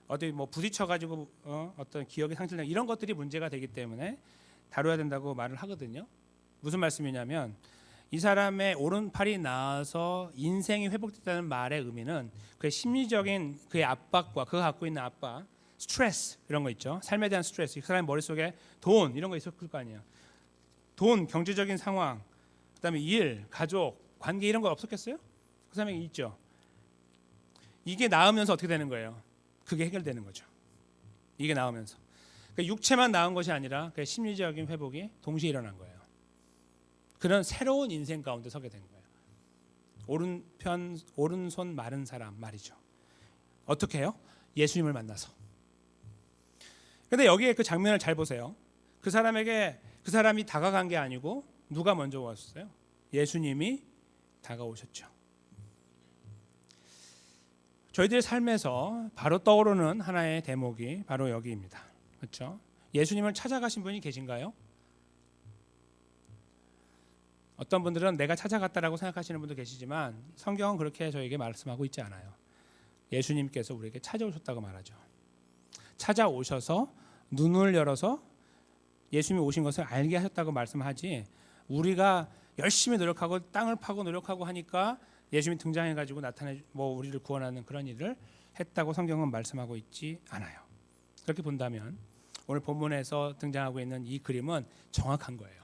어디 뭐 부딪혀가지고 어떤 기억이 상실된 이런 것들이 문제가 되기 때문에 다뤄야 된다고 말을 하거든요. 무슨 말씀이냐면 이 사람의 오른팔이 나아서 인생이 회복됐다는 말의 의미는 그의 심리적인 그의 압박과 그가 갖고 있는 압박, 스트레스 이런 거 있죠. 삶에 대한 스트레스. 그 사람의 머릿속에 돈 이런 거 있었을 거 아니에요. 돈, 경제적인 상황, 그다음에 일, 가족, 관계 이런 거 없었겠어요? 그 사람에게 있죠. 이게 나으면서 어떻게 되는 거예요? 그게 해결되는 거죠. 이게 나오면서 그러니까 육체만 나은 것이 아니라 그 심리적인 회복이 동시에 일어난 거예요. 그런 새로운 인생 가운데 서게 된 거예요. 오른손 마른 사람 말이죠. 어떻게 해요? 예수님을 만나서. 근데 여기에 그 장면을 잘 보세요. 그 사람이 다가간 게 아니고 누가 먼저 왔어요? 예수님이 다가오셨죠. 저희들의 삶에서 바로 떠오르는 하나의 대목이 바로 여기입니다. 그렇죠? 예수님을 찾아가신 분이 계신가요? 어떤 분들은 내가 찾아갔다라고 생각하시는 분도 계시지만 성경은 그렇게 저에게 말씀하고 있지 않아요. 예수님께서 우리에게 찾아오셨다고 말하죠. 찾아오셔서 눈을 열어서 예수님이 오신 것을 알게 하셨다고 말씀하지, 우리가 열심히 노력하고 땅을 파고 노력하고 하니까 예수님이 등장해가지고 우리를 구원하는 그런 일을 했다고 성경은 말씀하고 있지 않아요. 그렇게 본다면 오늘 본문에서 등장하고 있는 이 그림은 정확한 거예요.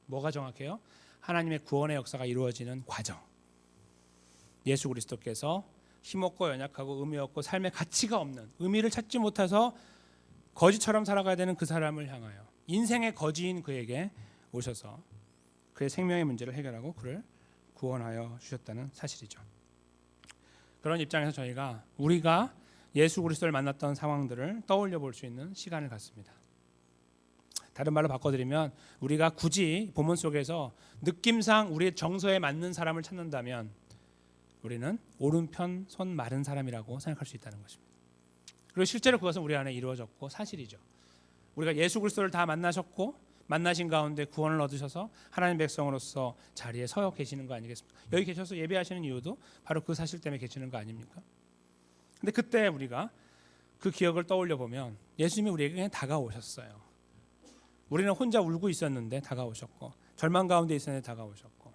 뭐가 정확해요? 하나님의 구원의 역사가 이루어지는 과정. 예수 그리스도께서 힘없고 연약하고 의미 없고 삶의 가치가 없는, 의미를 찾지 못해서 거지처럼 살아가야 되는 그 사람을 향하여 인생의 거지인 그에게 오셔서 그의 생명의 문제를 해결하고 그를 구원하여 주셨다는 사실이죠. 그런 입장에서 우리가 예수 그리스도를 만났던 상황들을 떠올려 볼 수 있는 시간을 갖습니다. 다른 말로 바꿔드리면 우리가 굳이 본문 속에서 느낌상 우리의 정서에 맞는 사람을 찾는다면 우리는 오른편 손 마른 사람이라고 생각할 수 있다는 것입니다. 그리고 실제로 그것은 우리 안에 이루어졌고 사실이죠. 우리가 예수 그리스도를 다 만나신 가운데 구원을 얻으셔서 하나님 백성으로서 자리에 서 계시는 거 아니겠습니까? 여기 계셔서 예배하시는 이유도 바로 그 사실 때문에 계시는 거 아닙니까? 근데 그때 우리가 그 기억을 떠올려 보면 예수님이 우리에게 그냥 다가오셨어요. 우리는 혼자 울고 있었는데 다가오셨고, 절망 가운데 있었는데 다가오셨고,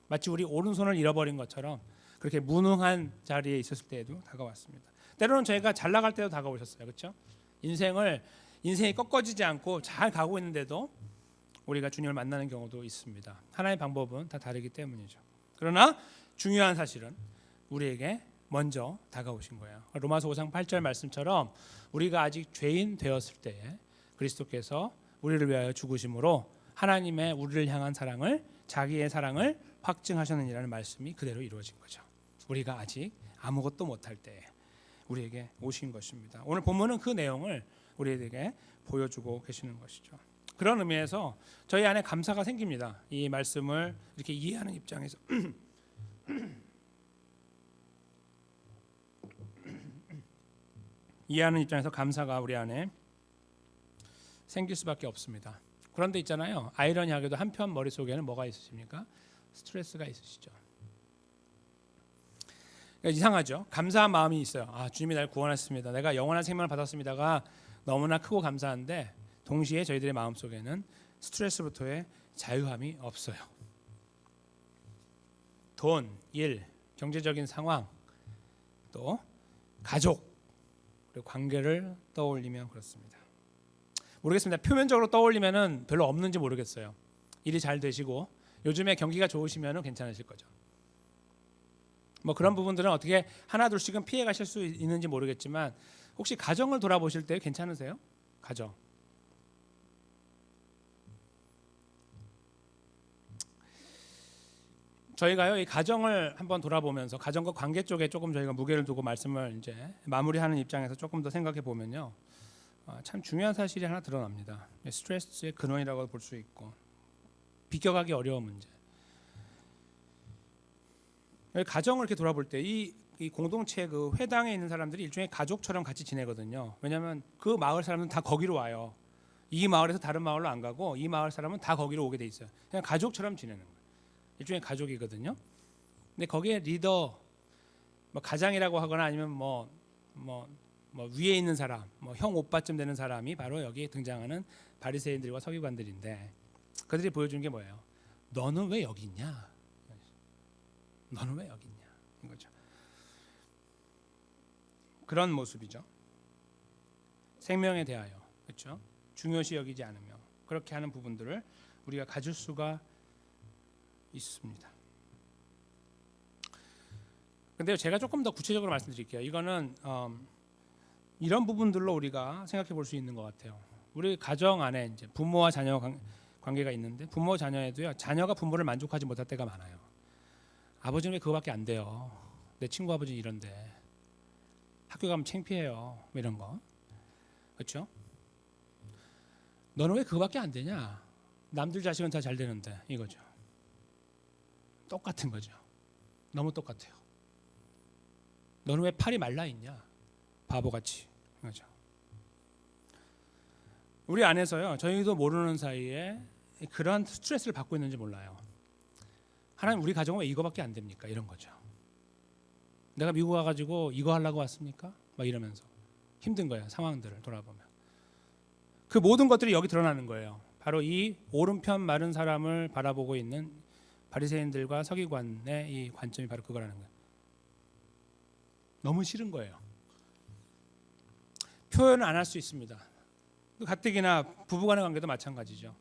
마치 우리 오른손을 잃어버린 것처럼 그렇게 무능한 자리에 있었을 때에도 다가왔습니다. 때로는 저희가 잘 나갈 때도 다가오셨어요. 그렇죠? 인생이 꺾어지지 않고 잘 가고 있는데도 우리가 주님을 만나는 경우도 있습니다. 하나의 방법은 다 다르기 때문이죠. 그러나 중요한 사실은 우리에게 먼저 다가오신 거예요. 로마서 5장 8절 말씀처럼 우리가 아직 죄인 되었을 때에 그리스도께서 우리를 위하여 죽으심으로 하나님의 우리를 향한 사랑을, 자기의 사랑을 확증하셨느니라는 말씀이 그대로 이루어진 거죠. 우리가 아직 아무것도 못할 때에 우리에게 오신 것입니다. 오늘 본문은 그 내용을 우리에게 보여주고 계시는 것이죠. 그런 의미에서 저희 안에 감사가 생깁니다. 이 말씀을 이렇게 이해하는 입장에서 이해하는 입장에서 감사가 우리 안에 생길 수밖에 없습니다. 그런데 있잖아요. 아이러니하게도 한편 머릿속에는 뭐가 있으십니까? 스트레스가 있으시죠. 그러니까 이상하죠. 감사한 마음이 있어요. 아, 주님이 나를 구원하셨습니다. 내가 영원한 생명을 받았습니다가 너무나 크고 감사한데 동시에 저희들의 마음속에는 스트레스부터의 자유함이 없어요. 돈, 일, 경제적인 상황, 또 가족, 그리고 관계를 떠올리면 그렇습니다. 모르겠습니다. 표면적으로 떠올리면은 별로 없는지 모르겠어요. 일이 잘 되시고 요즘에 경기가 좋으시면은 괜찮으실 거죠. 뭐 그런 부분들은 어떻게 하나 둘씩은 피해 가실 수 있는지 모르겠지만 혹시 가정을 돌아보실 때 괜찮으세요? 가정. 저희가요, 이 가정을 한번 돌아보면서 가정과 관계 쪽에 조금 저희가 무게를 두고 말씀을 이제 마무리하는 입장에서 조금 더 생각해 보면요, 참 중요한 사실이 하나 드러납니다. 스트레스의 근원이라고 볼 수 있고 비껴가기 어려운 문제. 가정을 이렇게 돌아볼 때 이 공동체 그 회당에 있는 사람들이 일종의 가족처럼 같이 지내거든요. 왜냐하면 그 마을 사람들은 다 거기로 와요. 이 마을에서 다른 마을로 안 가고 이 마을 사람은 다 거기로 오게 돼 있어요. 그냥 가족처럼 지내는 거예요. 일종의 가족이거든요. 근데 거기에 리더, 뭐 가장이라고 하거나 아니면 뭐 위에 있는 사람, 뭐 형 오빠쯤 되는 사람이 바로 여기 등장하는 바리새인들과 서기관들인데 그들이 보여주는 게 뭐예요? 너는 왜 여기 있냐? 너는 왜 여기 있냐? 이거죠. 그런 모습이죠. 생명에 대하여, 그렇죠? 중요시 여기지 않으며 그렇게 하는 부분들을 우리가 가질 수가 있습니다. 근데 제가 조금 더 구체적으로 말씀드릴게요. 이거는 이런 부분들로 우리가 생각해 볼 수 있는 것 같아요. 우리 가정 안에 이제 부모와 자녀 관계가 있는데 부모 자녀에도요, 자녀가 부모를 만족하지 못할 때가 많아요. 아버지는 왜 그거밖에 안 돼요? 내 친구 아버지 이런데 학교 가면 창피해요. 뭐 이런 거, 그렇죠? 너는 왜 그거밖에 안 되냐? 남들 자식은 다 잘 되는데 이거죠. 똑같은 거죠. 너무 똑같아요. 너는 왜 팔이 말라 있냐? 바보같이. 그렇죠. 우리 안에서요, 저희도 모르는 사이에 그런 스트레스를 받고 있는지 몰라요. 하나님, 우리 가정은 왜 이거밖에 안 됩니까? 이런 거죠. 내가 미국 와가지고 이거 하려고 왔습니까? 막 이러면서 힘든 거예요. 상황들을 돌아보면 그 모든 것들이 여기 드러나는 거예요. 바로 이 오른편 마른 사람을 바라보고 있는 바리새인들과 서기관의 이 관점이 바로 그거라는 거예요. 너무 싫은 거예요. 표현을 안 할 수 있습니다. 가뜩이나 부부간의 관계도 마찬가지죠.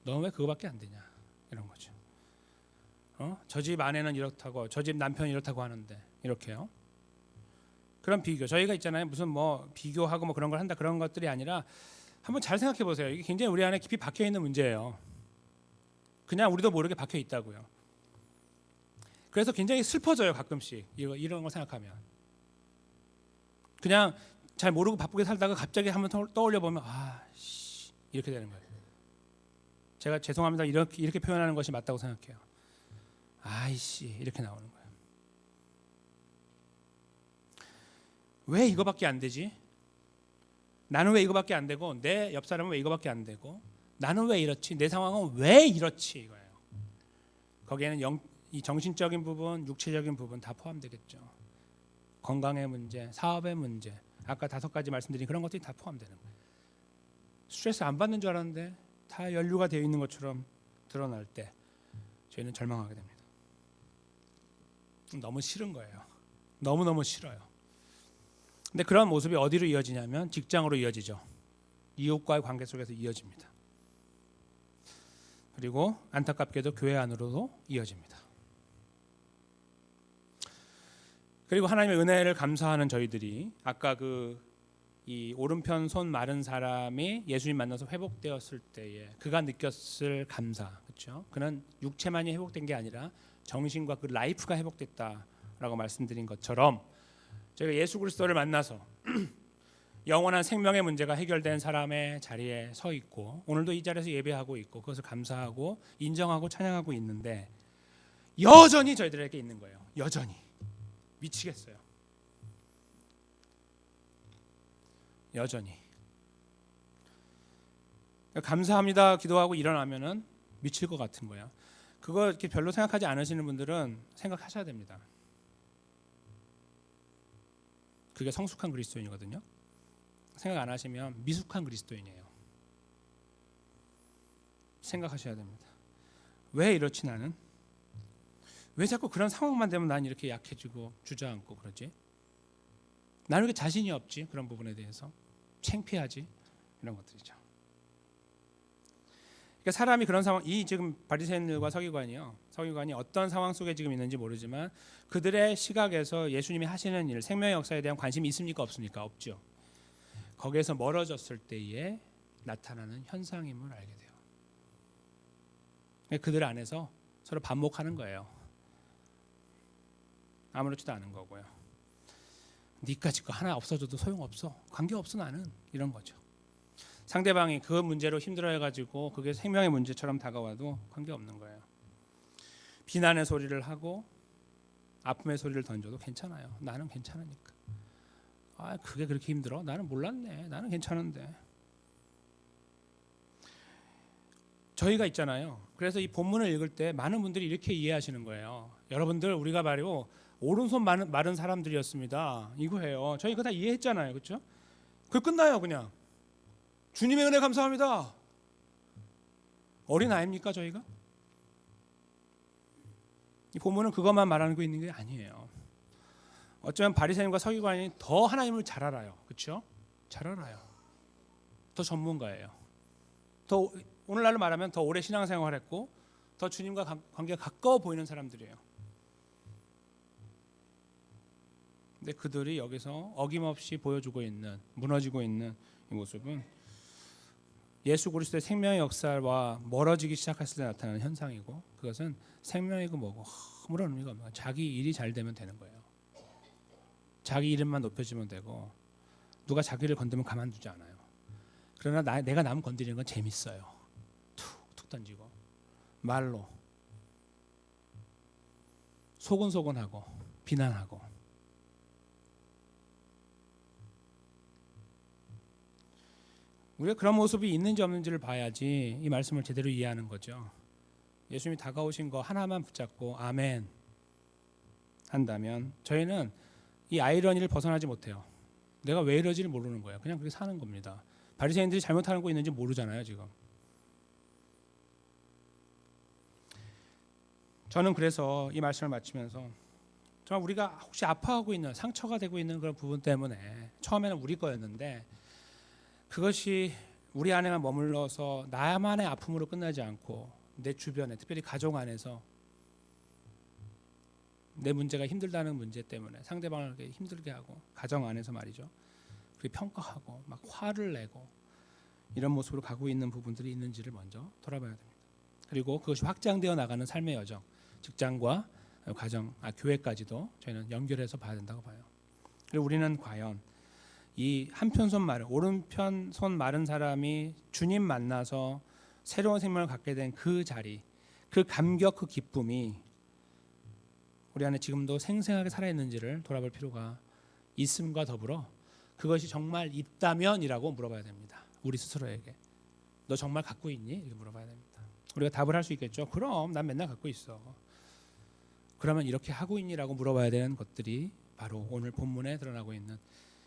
너 왜 그거밖에 안 되냐? 이런 거죠. 저 집 아내는 이렇다고, 저 집 남편이 이렇다고 하는데 이렇게요. 그런 비교, 저희가 있잖아요. 무슨 뭐 비교하고 뭐 그런 걸 한다 그런 것들이 아니라 한번 잘 생각해 보세요. 이게 굉장히 우리 안에 깊이 박혀 있는 문제예요. 그냥 우리도 모르게 박혀 있다고요. 그래서 굉장히 슬퍼져요. 가끔씩 이런 걸 생각하면 그냥 잘 모르고 바쁘게 살다가 갑자기 한번 떠올려 보면 이렇게 되는 거예요. 제가 죄송합니다. 이렇게 표현하는 것이 맞다고 생각해요. 이렇게 나오는 거예요. 왜 이거밖에 안 되지? 나는 왜 이거밖에 안 되고 내 옆 사람은 왜 이거밖에 안 되고 나는 왜 이렇지? 내 상황은 왜 이렇지? 이거예요. 거기에는 이 정신적인 부분, 육체적인 부분 다 포함되겠죠. 건강의 문제, 사업의 문제, 아까 5가지 말씀드린 그런 것들이 다 포함되는 거예요. 스트레스 안 받는 줄 알았는데 다 연루가 되어 있는 것처럼 드러날 때 저희는 절망하게 됩니다. 너무 싫은 거예요. 너무너무 싫어요. 근데 그런 모습이 어디로 이어지냐면 직장으로 이어지죠. 이웃과의 관계 속에서 이어집니다. 그리고 안타깝게도 교회 안으로도 이어집니다. 그리고 하나님의 은혜를 감사하는 저희들이 아까 이 오른편 손 마른 사람이 예수님 만나서 회복되었을 때에 그가 느꼈을 감사, 그렇죠? 그는 육체만이 회복된 게 아니라 정신과 그 라이프가 회복됐다라고 말씀드린 것처럼 저희가 예수 그리스도를 만나서 영원한 생명의 문제가 해결된 사람의 자리에 서 있고 오늘도 이 자리에서 예배하고 있고 그것을 감사하고 인정하고 찬양하고 있는데 여전히 저희들에게 있는 거예요. 여전히 미치겠어요. 여전히 감사합니다 기도하고 일어나면은 미칠 것 같은 거예요. 그거 이렇게 별로 생각하지 않으시는 분들은 생각하셔야 됩니다. 그게 성숙한 그리스도인이거든요. 생각 안 하시면 미숙한 그리스도인이에요. 생각하셔야 됩니다. 왜 이렇지 나는? 왜 자꾸 그런 상황만 되면 난 이렇게 약해지고 주저앉고 그러지? 나는 왜 자신이 없지? 그런 부분에 대해서 창피하지? 이런 것들이죠. 그러니까 사람이 그런 상황, 이 지금 바리새인들과 서기관이 어떤 상황 속에 지금 있는지 모르지만 그들의 시각에서 예수님이 하시는 일, 생명의 역사에 대한 관심이 있습니까? 없습니까? 없죠. 거기에서 멀어졌을 때에 나타나는 현상임을 알게 돼요. 그들 안에서 서로 반목하는 거예요. 아무렇지도 않은 거고요. 니까지 거 하나 없어져도 소용없어. 관계없어 나는. 이런 거죠. 상대방이 그 문제로 힘들어해가지고 그게 생명의 문제처럼 다가와도 관계없는 거예요. 비난의 소리를 하고 아픔의 소리를 던져도 괜찮아요. 나는 괜찮으니까. 그게 그렇게 힘들어? 나는 몰랐네. 나는 괜찮은데. 저희가 있잖아요. 그래서 이 본문을 읽을 때 많은 분들이 이렇게 이해하시는 거예요. 여러분들 우리가 바로 오른손 마른 사람들이었습니다. 이거예요. 저희 그거 다 이해했잖아요. 그렇죠? 그 끝나요 그냥. 주님의 은혜 감사합니다. 어린 아이입니까 저희가? 이 본문은 그것만 말하고 있는 게 아니에요. 어쩌면 바리새인과 서기관이 더 하나님을 잘 알아요. 그렇죠? 잘 알아요. 더 전문가예요. 더 오늘날로 말하면 더 오래 신앙생활했고 더 주님과 관계가 가까워 보이는 사람들이에요. 근데 그들이 여기서 어김없이 보여주고 있는 무너지고 있는 이 모습은 예수 그리스도의 생명의 역사와 멀어지기 시작했을 때 나타나는 현상이고 그것은 생명이고 뭐고 아무런 의미가 없는 거예요. 자기 일이 잘 되면 되는 거예요. 자기 이름만 높여지면 되고 누가 자기를 건드면 가만두지 않아요. 그러나 내가 남 건드리는 건 재밌어요. 툭툭 던지고 말로 소곤소곤하고 비난하고 우리가 그런 모습이 있는지 없는지를 봐야지 이 말씀을 제대로 이해하는 거죠. 예수님이 다가오신 거 하나만 붙잡고 아멘 한다면 저희는 이 아이러니를 벗어나지 못해요. 내가 왜 이러지를 모르는 거예요. 그냥 그렇게 사는 겁니다. 바리새인들이 잘못하는 거 있는지 모르잖아요 지금. 저는 그래서 이 말씀을 마치면서 정말 우리가 혹시 아파하고 있는 상처가 되고 있는 그런 부분 때문에 처음에는 우리 거였는데 그것이 우리 안에만 머물러서 나만의 아픔으로 끝나지 않고 내 주변에 특별히 가족 안에서 내 문제가 힘들다는 문제 때문에 상대방을 힘들게 하고 가정 안에서 말이죠. 그리고 평가하고 막 화를 내고 이런 모습으로 가고 있는 부분들이 있는지를 먼저 돌아봐야 됩니다. 그리고 그것이 확장되어 나가는 삶의 여정, 직장과 가정, 교회까지도 저희는 연결해서 봐야 된다고 봐요. 그리고 우리는 과연 이 한편 손 마른 오른편 손 마른 사람이 주님 만나서 새로운 생명을 갖게 된 그 자리, 그 감격, 그 기쁨이 우리 안에 지금도 생생하게 살아있는지를 돌아볼 필요가 있음과 더불어 그것이 정말 있다면이라고 물어봐야 됩니다. 우리 스스로에게 너 정말 갖고 있니? 이렇게 물어봐야 됩니다. 우리가 답을 할 수 있겠죠. 그럼 난 맨날 갖고 있어. 그러면 이렇게 하고 있니라고 물어봐야 되는 것들이 바로 오늘 본문에 드러나고 있는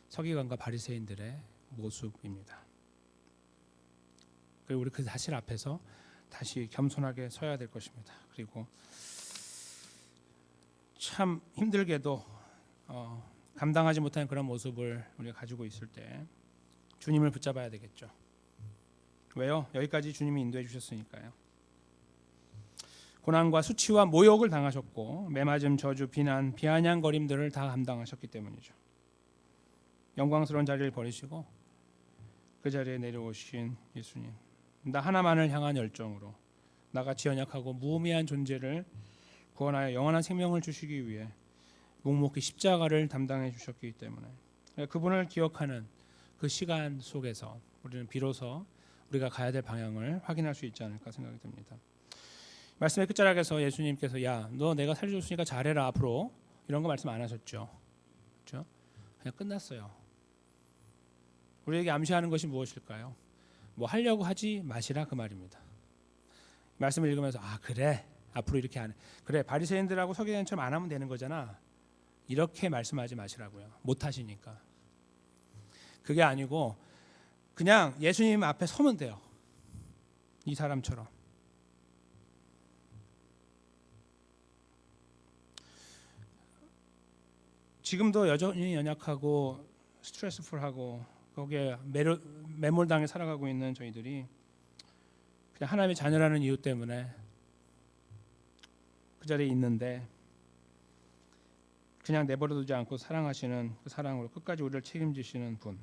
서기관과 바리새인들의 모습입니다. 그리고 우리 그 사실 앞에서 다시 겸손하게 서야 될 것입니다. 그리고 참 힘들게도 감당하지 못하는 그런 모습을 우리가 가지고 있을 때 주님을 붙잡아야 되겠죠. 왜요? 여기까지 주님이 인도해 주셨으니까요. 고난과 수치와 모욕을 당하셨고 매맞음, 저주, 비난, 비아냥거림들을 다 감당하셨기 때문이죠. 영광스러운 자리를 버리시고 그 자리에 내려오신 예수님, 나 하나만을 향한 열정으로 나같이 연약하고 무의미한 존재를 구원하여 영원한 생명을 주시기 위해 묵묵히 십자가를 담당해 주셨기 때문에 그분을 기억하는 그 시간 속에서 우리는 비로소 우리가 가야 될 방향을 확인할 수 있지 않을까 생각이 듭니다. 말씀의 끝자락에서 예수님께서 야, 너 내가 살려줬으니까 잘해라 앞으로 이런 거 말씀 안 하셨죠. 그렇죠? 그냥 끝났어요. 우리에게 암시하는 것이 무엇일까요? 뭐 하려고 하지 마시라 그 말입니다. 말씀을 읽으면서 아 그래 앞으로 이렇게 안 해. 그래 바리새인들하고 서기관처럼 안 하면 되는 거잖아. 이렇게 말씀하지 마시라고요. 못 하시니까. 그게 아니고 그냥 예수님 앞에 서면 돼요. 이 사람처럼. 지금도 여전히 연약하고 스트레스풀하고 거기에 매몰당해 살아가고 있는 저희들이 그냥 하나님의 자녀라는 이유 때문에 그 자리에 있는데 그냥 내버려두지 않고 사랑하시는 그 사랑으로 끝까지 우리를 책임지시는 분,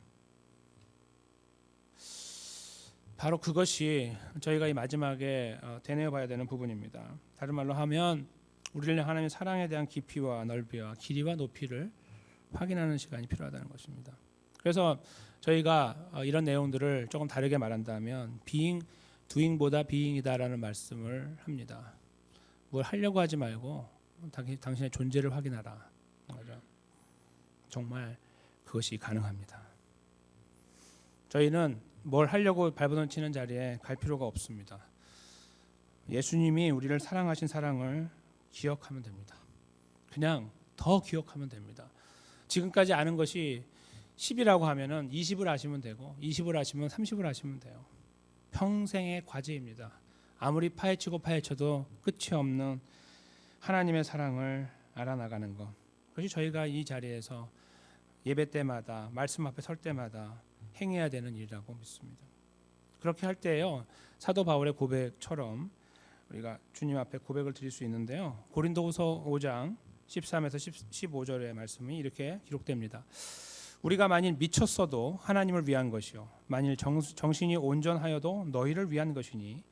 바로 그것이 저희가 이 마지막에 되뇌어 봐야 되는 부분입니다. 다른 말로 하면 우리를 하나님의 사랑에 대한 깊이와 넓이와 길이와 높이를 확인하는 시간이 필요하다는 것입니다. 그래서 저희가 이런 내용들을 조금 다르게 말한다면 doing보다 being이다라는 말씀을 합니다. 뭘 하려고 하지 말고 당신의 존재를 확인하라. 맞아. 정말 그것이 가능합니다. 저희는 뭘 하려고 발버둥 치는 자리에 갈 필요가 없습니다. 예수님이 우리를 사랑하신 사랑을 기억하면 됩니다. 그냥 더 기억하면 됩니다. 지금까지 아는 것이 10이라고 하면은 20을 아시면 되고 20을 아시면 30을 아시면 돼요. 평생의 과제입니다. 아무리 파헤치고 파헤쳐도 끝이 없는 하나님의 사랑을 알아나가는 것. 그것이 저희가 이 자리에서 예배 때마다 말씀 앞에 설 때마다 행해야 되는 일이라고 믿습니다. 그렇게 할 때요. 사도 바울의 고백처럼 우리가 주님 앞에 고백을 드릴 수 있는데요. 고린도후서 5장 13에서 15절의 말씀이 이렇게 기록됩니다. 우리가 만일 미쳤어도 하나님을 위한 것이요 만일 정신이 온전하여도 너희를 위한 것이니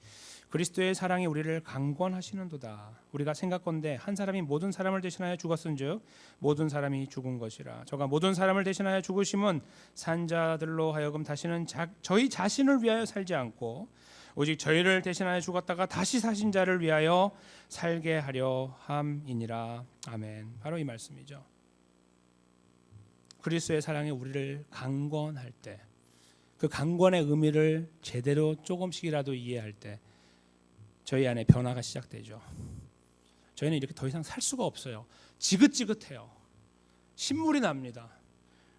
그리스도의 사랑이 우리를 강권하시는도다. 우리가 생각건대 한 사람이 모든 사람을 대신하여 죽었은즉 모든 사람이 죽은 것이라. 저가 모든 사람을 대신하여 죽으심은 산자들로 하여금 다시는 저희 자신을 위하여 살지 않고 오직 저희를 대신하여 죽었다가 다시 사신 자를 위하여 살게 하려 함이니라. 아멘. 바로 이 말씀이죠. 그리스도의 사랑이 우리를 강권할 때, 그 강권의 의미를 제대로 조금씩이라도 이해할 때 저희 안에 변화가 시작되죠. 저희는 이렇게 더 이상 살 수가 없어요. 지긋지긋해요. 신물이 납니다.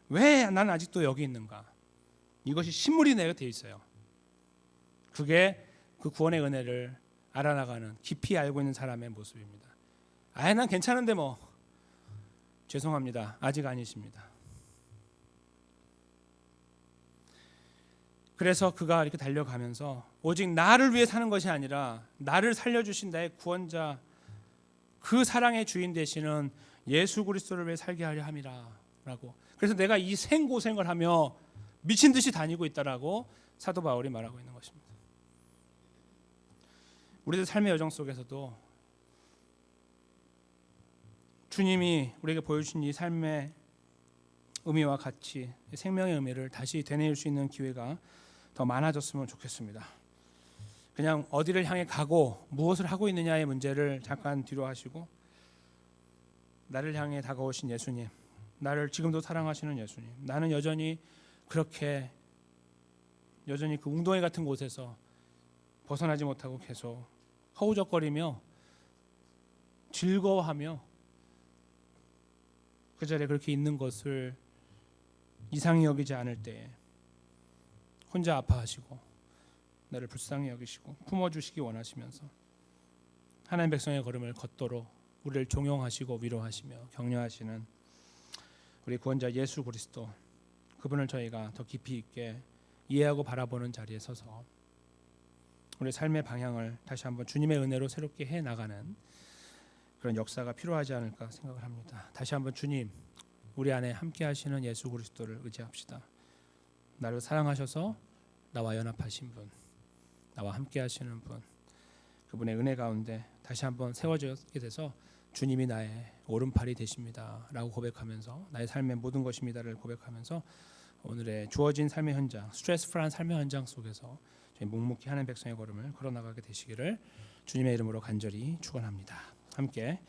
왜 난 아직도 여기 있는가? 이것이 신물이 내가 돼 있어요. 그게 그 구원의 은혜를 알아나가는 깊이 알고 있는 사람의 모습입니다. 아예 난 괜찮은데 뭐. 죄송합니다. 아직 아니십니다. 그래서 그가 이렇게 달려가면서 오직 나를 위해 사는 것이 아니라 나를 살려주신 나의 구원자, 그 사랑의 주인 되시는 예수 그리스도를 위해 살게 하려 함이라라고. 그래서 내가 이 생고생을 하며 미친 듯이 다니고 있다라고 사도 바울이 말하고 있는 것입니다. 우리들 삶의 여정 속에서도 주님이 우리에게 보여주신 이 삶의 의미와 가치, 생명의 의미를 다시 되뇌일 수 있는 기회가 더 많아졌으면 좋겠습니다. 그냥 어디를 향해 가고 무엇을 하고 있느냐의 문제를 잠깐 뒤로 하시고 나를 향해 다가오신 예수님, 나를 지금도 사랑하시는 예수님, 나는 여전히 그 웅덩이 같은 곳에서 벗어나지 못하고 계속 허우적거리며 즐거워하며 그 자리에 그렇게 있는 것을 이상히 여기지 않을 때에 혼자 아파하시고 나를 불쌍히 여기시고 품어주시기 원하시면서 하나님 백성의 걸음을 걷도록 우리를 종용하시고 위로하시며 격려하시는 우리 구원자 예수 그리스도, 그분을 저희가 더 깊이 있게 이해하고 바라보는 자리에 서서 우리 삶의 방향을 다시 한번 주님의 은혜로 새롭게 해나가는 그런 역사가 필요하지 않을까 생각을 합니다. 다시 한번 주님, 우리 안에 함께 하시는 예수 그리스도를 의지합시다. 나를 사랑하셔서 나와 연합하신 분, 나와 함께 하시는 분, 그분의 은혜 가운데 다시 한번 세워지게 돼서 주님이 나의 오른팔이 되십니다 라고 고백하면서 나의 삶의 모든 것입니다를 고백하면서 오늘의 주어진 삶의 현장, 스트레스풀한 삶의 현장 속에서 저희 묵묵히 하는 백성의 걸음을 걸어나가게 되시기를 주님의 이름으로 간절히 축원합니다. 함께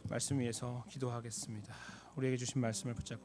말씀 위에서 기도하겠습니다. 우리에게 주신 말씀을 붙잡고